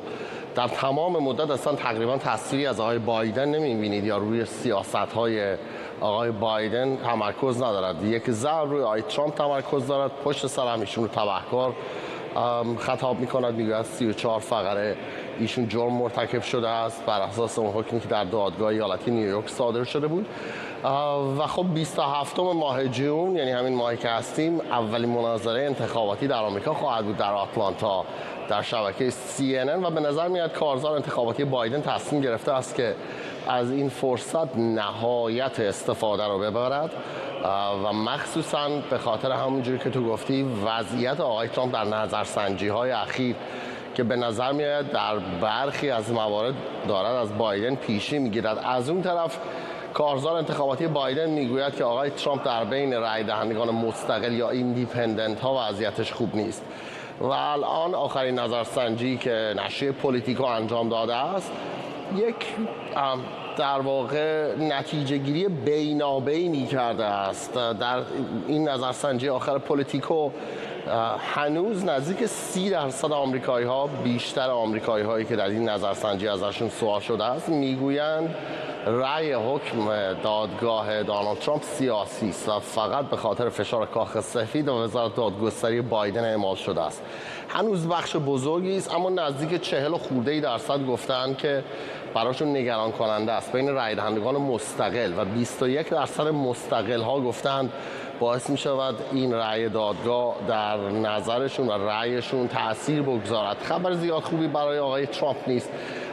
در تمام مدت اصلا تقریبا تصویری از آقای بایدن نمیبینید یا روی سیاست‌های آقای بایدن تمرکز ندارد. یک ضرب روی آقای ترامپ تمرکز دارد، پشت سر هم ایشون رو تبهکار خطاب میکند، میگوید 34 فقره ایشون جرم مرتکب شده است بر اساس اون حکمی که در دادگاه ایالتی نیویورک صادر شده بود. و خب 27 ماه ژوئن، یعنی همین ماهی که هستیم، اولین مناظره انتخاباتی در آمریکا خواهد بود در آتلانتا در شبکه CNN و به نظر میاد کارزار انتخاباتی بایدن تصمیم گرفته است که از این فرصت نهایت استفاده رو ببرد و مخصوصاً به خاطر همونجوری که تو گفتی وضعیت آقای ترامپ در نظرسنجی‌های اخیر که به نظر میاد در برخی از موارد دارد از بایدن پیشی میگیرد. از اون طرف کارزار انتخاباتی بایدن میگوید که آقای ترامپ در بین رای دهندگان مستقل یا ایندیپندنت ها وضعیتش خوب نیست و الان آخرین نظرسنجی که نشریه پولیتیکو انجام داده است یک در واقع نتیجه گیری بینابینی کرده است. در این نظرسنجی آخر پولیتیکو هنوز نزدیک 30% آمریکایی‌ها، بیشتر آمریکایی‌هایی که در این نظرسنجی ازشون سوال شده است، میگویند رأی حکم دادگاه دونالد ترامپ سیاسی است و فقط به خاطر فشار کاخ سفید و وزارت دادگستری بایدن اعمال شده است. هنوز بخش بزرگی است، اما نزدیک 40% گفتند که براشون نگران کننده است. بین رأی دهندگان مستقل و 21% مستقل ها گفتند باعث می شود این رأی دادگاه در نظرشون و رأیشون تأثیر بگذارد. خبر زیاد خوبی برای آقای ترامپ نیست،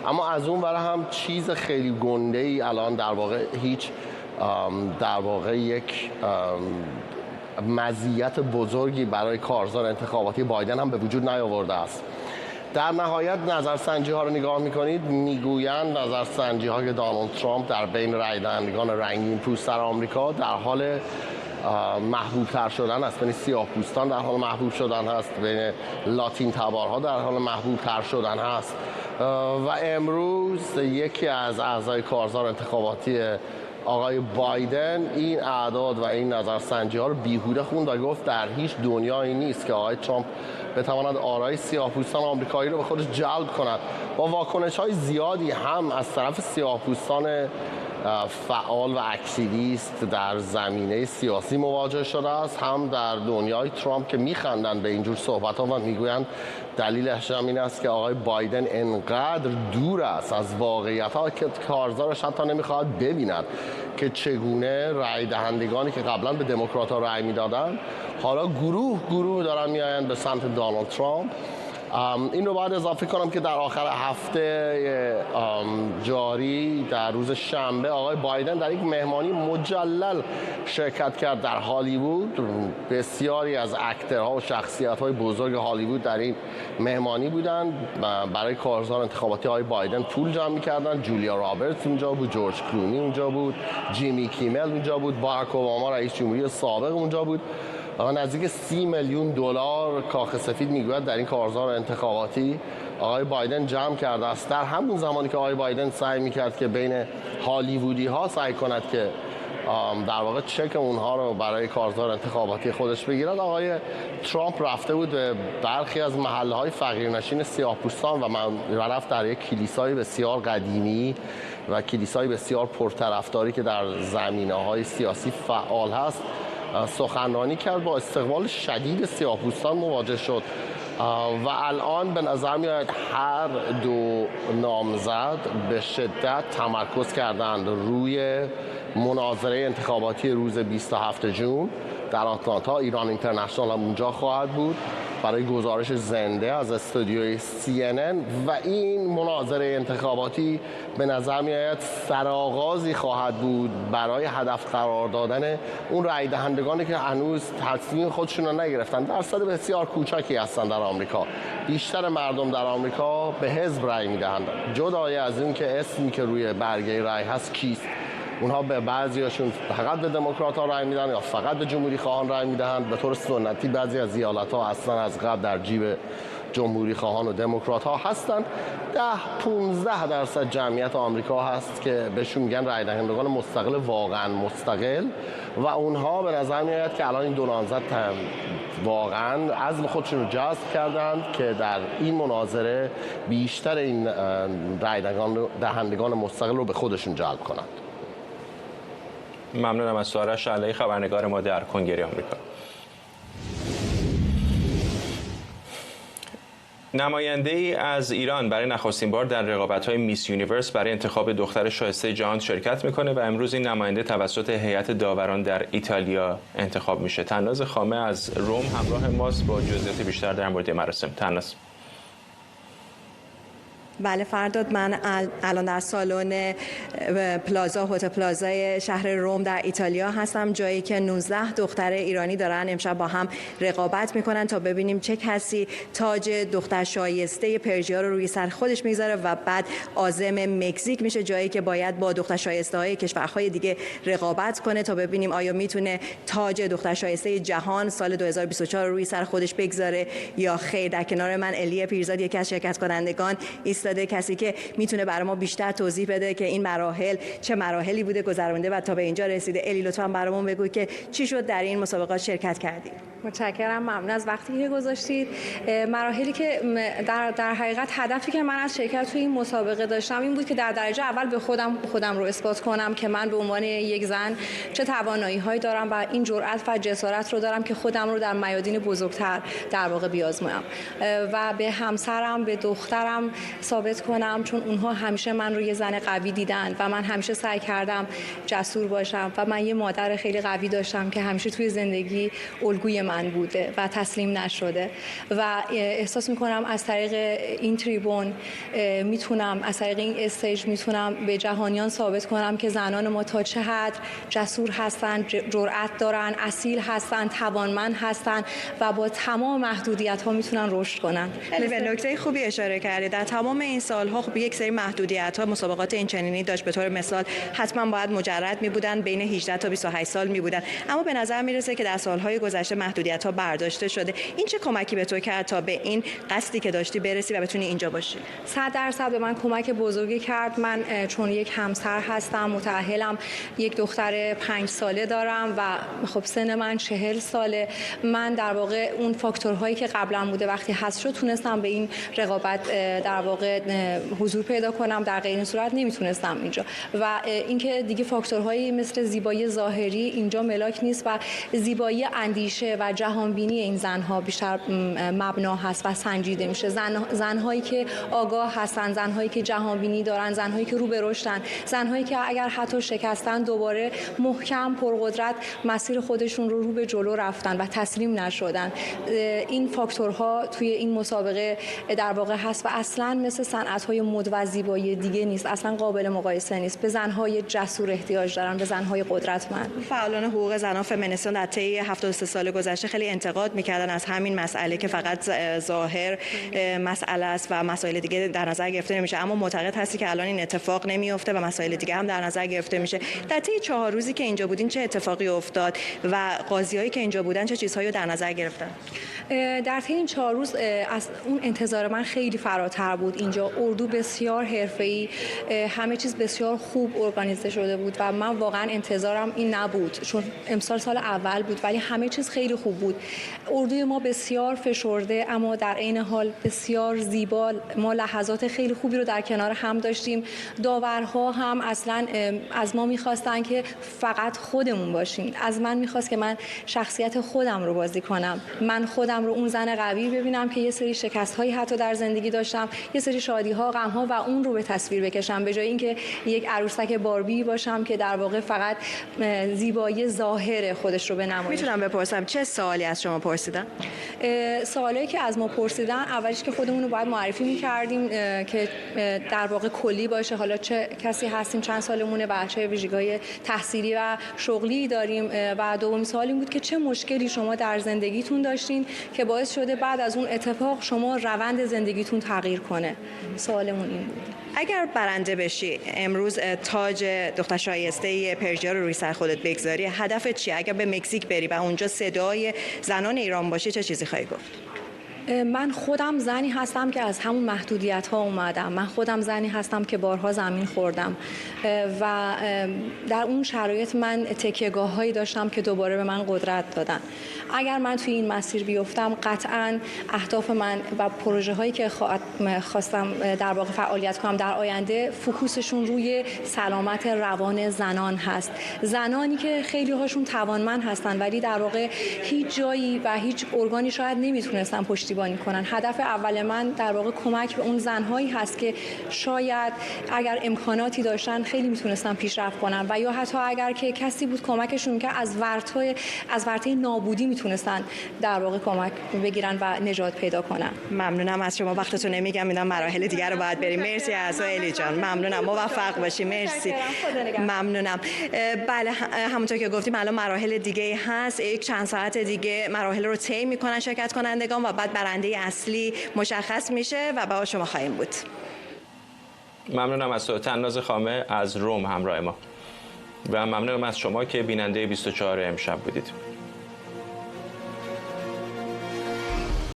اما از اون برای هم چیز خیلی گنده ای الان در واقع یک مزیت بزرگی برای کارزار انتخاباتی بایدن هم به وجود نیاورده است. در نهایت نظرسنجی ها رو نگاه میکنید، میگویند نظرسنجی ها که دونالد ترامپ در بین رای دهندگان رنگین پوست در آمریکا در حال محبوب تر شدن است، بین سیاه پوستان در حال محبوب شدن هست، بین لاتین تبارها در حال محبوب تر شدن هست. و امروز یکی از اعضای کارزار انتخاباتی آقای بایدن این اعداد و این نظرسنجی ها رو بیهوده خوند و گفت در هیچ دنیایی نیست که آقای ترامپ بتواند آرای سیاه‌پوستان آمریکایی رو به خودش جلب کند. با واکنش‌های زیادی هم از طرف سیاه‌پوستان فعال و اکتیویست در زمینه سیاسی مواجه شده است، هم در دنیای ترامپ که میخندند به اینجور صحبت‌ها و میگویند دلیلش هم این است که آقای بایدن انقدر دور است از واقعیت‌ها که کارزارش حتی نمیخواهد ببیند که چگونه رأی دهندگانی که قبلا به دموکرات‌ها رأی میدادند حالا گروه دارن میآیند به سمت دونالد ترامپ. این رو باید اضافه کنم که در آخر هفته جاری در روز شنبه آقای بایدن در یک مهمانی مجلل شرکت کرد در هالیوود. بسیاری از اکترها و شخصیت‌های بزرگ هالیوود در این مهمانی بودند و برای کارزار انتخاباتی آقای بایدن پول جمع می‌کردند. جولیا رابرتس اونجا بود، جورج کلونی اونجا بود، جیمی کیمل اونجا بود، باراک اوباما رئیس جمهوری سابق اونجا بود. نزدیک 30 میلیون دلار کاخ سفید میگوید در این کارزار انتخاباتی آقای بایدن جمع کرده است. در همون زمانی که آقای بایدن سعی میکرد که بین هالیوودی ها سعی کند که در واقع چک اونها رو برای کارزار انتخاباتی خودش بگیرد، آقای ترامپ رفته بود به برخی از محله‌های فقیرنشین سیاه‌پوستان و رفت در یک کلیسای بسیار قدیمی و کلیسای بسیار پرطرفداری که در زمینه‌های سیاسی فعال هست سخنرانی کرد. با استقبال شدید سیاه‌پوستان مواجه شد و الان به نظر میاد هر دو نامزد به شدت تمرکز کردند روی مناظره انتخاباتی روز 27 ژوئن در آتلانتا. ایران اینترنشنال هم اونجا خواهد بود برای گزارش زنده از استودیوی CNN و این مناظره انتخاباتی به نظر می آید سرآغازی خواهد بود برای هدف قرار دادن اون رای دهندگانی که هنوز تصمیم خودشون رو نگرفتن. درصد بسیار کوچکی هستن در آمریکا. بیشتر مردم در آمریکا به حزب رای میدهند، جدای از این که اسمی که روی برگه رای هست کیست. اونها به بعضیاشون فقط به دموکرات‌ها رای میدن یا فقط به جمهوری خواهان رای میدهند. به طور سنتی بعضی از ایالت‌ها اصلا از قبل در جیب جمهوری خواهان و دموکرات‌ها هستند. 10-15% جمعیت آمریکا هست که بهشون میگن رای دهندگان مستقل واقعا مستقل و اونها به نظر میاد که الان این دو نامزد واقعا عزم خودشون رو جذب کردند که در این مناظره بیشتر این رای دهندگان مستقل رو به خودشون جلب کنند. ممنونم از سارا شعله‌ای، خبرنگار ما در کنگره آمریکا. نماینده‌ای از ایران برای نخستین بار در رقابت‌های میس یونیورس برای انتخاب دختر شایسته جهان شرکت میکنه و امروز این نماینده توسط هیئت داوران در ایتالیا انتخاب میشه. تناز خامه از روم همراه ماست با جزئیات بیشتر در مورد مراسم. تناز. بله فرداد، من الان در سالن پلازا هتل پلازای شهر روم در ایتالیا هستم، جایی که 19 دختر ایرانی دارن امشب با هم رقابت میکنن تا ببینیم چه کسی تاج دختر شایسته پرژیا رو روی سر خودش میذاره و بعد عازم مکزیک میشه، جایی که باید با دختر شایسته های کشورهای دیگه رقابت کنه تا ببینیم آیا میتونه تاج دختر شایسته جهان سال 2024 رو روی سر خودش بگذاره یا خیر. در کنار من الی پیرزاد یکی از شرکت کنندگان ایستاده افتاده، کسی که میتونه برای ما بیشتر توضیح بده که این مراحل چه مراحلی بوده گذرونده و تا به اینجا رسیده. الی لطفاً برامون بگو که چی شد در این مسابقات شرکت کردید. متشکرم، ممنون از وقتی که گذاشتید. مراحلی که در حقیقت هدفی که من از شرکت توی این مسابقه داشتم این بود که در درجه اول به خودم رو اثبات کنم که من به عنوان یک زن چه توانایی‌هایی دارم و این جرأت و جسارت رو دارم که خودم رو در میادین بزرگتر در واقع بیازمایم و به همسرم، به دخترم ثابت کنم، چون اونها همیشه من رو یه زن قوی دیدن و من همیشه سعی کردم جسور باشم و من یه مادر خیلی قوی داشتم که همیشه توی زندگی الگوی من بوده و تسلیم نشده و احساس میکنم از طریق این تریبون میتونم، از طریق این استیج میتونم به جهانیان ثابت کنم که زنان ما تا چه حد جسور هستن، جرأت دارن، اصیل هستن، توانمند هستن و با تمام محدودیت ها میتونن رشد کنن. به نکته خوبی اشاره کردید. در تمام این سالها خب یک سری محدودیت ها مسابقات این چنینی داشت. به طور مثال حتما باید مجرد می بودن، بین 18 تا 28 سال می بودن، اما به نظر میرسه که در سالهای گذشته محدودیت ها برداشته شده. این چه کمکی به تو کرد تا به این قصدی که داشتی برسی و بتونی اینجا باشی؟ 100% به من کمک بزرگی کرد. من چون یک همسر هستم، متأهلم، یک دختر 5 ساله دارم و خب سن من 40 ساله. من در واقع اون فاکتورهایی که قبلا بوده وقتی حذف شد تونستم به این رقابت در واقع حضور پیدا کنم، در غیر این صورت نمیتونستم اینجا. و اینکه دیگه فاکتورهایی مثل زیبایی ظاهری اینجا ملاک نیست و زیبایی اندیشه و جهانبینی این زنها بیشتر مبنا هست و سنجیده میشه. زنهایی که آگاه هستن، زنهایی که جهانبینی دارن، زنهایی که رو به رشدن، زنهایی که اگر حتی شکستن دوباره محکم پرقدرت مسیر خودشون رو به جلو رفتن و تسلیم نشدن. این فاکتورها توی این مسابقه در واقع هست و اصلا مثل صنعت‌های مد و زیبایی دیگه نیست، اصلا قابل مقایسه نیست. به زنهای جسور احتیاج دارن، به زنهای قدرتمند. فعالان حقوق زنان فمینیستان در طی 73 سال گذشته خیلی انتقاد می‌کردن از همین مسئله که فقط ظاهر مسئله است و مسائل دیگه در نظر گرفته نمیشه، اما معتقد هستی که الان این اتفاق نمیفته و مسائل دیگه هم در نظر گرفته میشه. در طی 4 روزی که اینجا بودین چه اتفاقی افتاد و قاضیایی که اینجا بودن چه چیزهایی رو در نظر گرفتن؟ در طی این 4 روز از اون انتظار من خیلی فراتر بود. اینجا اردو بسیار حرفه‌ای، همه چیز بسیار خوب ارگانیزه شده بود و من واقعا انتظارم این نبود، چون امسال سال اول بود ولی همه چیز خیلی خوب بود. اردوی ما بسیار فشرده اما در عین حال بسیار زیبا. ما لحظات خیلی خوبی رو در کنار هم داشتیم. داورها هم اصلا از ما می‌خواستن که فقط خودمون باشیم. از من می‌خواست که من شخصیت خودم رو بازی کنم، من خودم رو اون زن قوی ببینم که یه سری شکست‌هایی حتی در زندگی داشتم، یه سری شادی‌ها، غم‌ها و اون رو به تصویر بکشم، به جای اینکه یک عروسک باربی باشم که در واقع فقط زیبایی ظاهر خودش رو به نمایش. میتونم بپرسم چه سوالی از شما پرسیدن؟ سوالایی که از ما پرسیدن اولیش که خودمون رو باید معرفی می‌کردیم که در واقع کلی باشه، حالا چه کسی هستیم، چند سالمونه و چه ویژگی‌های تحصیلی و شغلی داریم. و دومین سوال این بود که چه مشکلی شما در زندگیتون داشتین که باعث شده بعد از اون اتفاق شما روند زندگیتون تغییر کنه. سوالمون این بود. اگر برنده بشی امروز تاج دختر شایسته پرژیا رو روی سر خودت بگذاری، هدفت چیه؟ اگر به مکزیک بری و اونجا صدای زنان ایران باشی چه چیزی خواهی گفت؟ من خودم زنی هستم که از همون محدودیت ها اومدم. من خودم زنی هستم که بارها زمین خوردم و در اون شرایط من تکیه‌گاه هایی داشتم که دوباره به من قدرت دادن. اگر من توی این مسیر بیفتم قطعاً اهداف من و پروژه هایی که خواستم در واقع فعالیت کنم در آینده فوکوسشون روی سلامت روان زنان هست. زنانی که خیلی هاشون توانمند هستن ولی در واقع هیچ جایی و هیچ ارگانی شاید نمیتونستن پشتیبانی کنن. هدف اول من در واقع کمک به اون زنهایی هست که شاید اگر امکاناتی داشتن خیلی میتونستن پیشرفت کنن و یا حتی اگر که کسی بود کمکشون که از ورطه نابودی میتونستن در واقع کمک بگیرن و نجات پیدا کنن. ممنونم از شما، وقتتون نمیگم، میدونم مراحل دیگر رو باید بریم. مرسی از الی جان، ممنونم، موفق باشی. مرسی، ممنونم. بله همونطور که گفتیم الان مراحل دیگه هست، یک چند ساعت دیگه مراحل رو طی میکنن شرکت کنندگان و بعد برنده اصلی مشخص میشه و با شما خواهیم بود. ممنونم از تو تناز خامه از روم همراه ما و ممنونم از شما که بیننده 24 امشب بودید.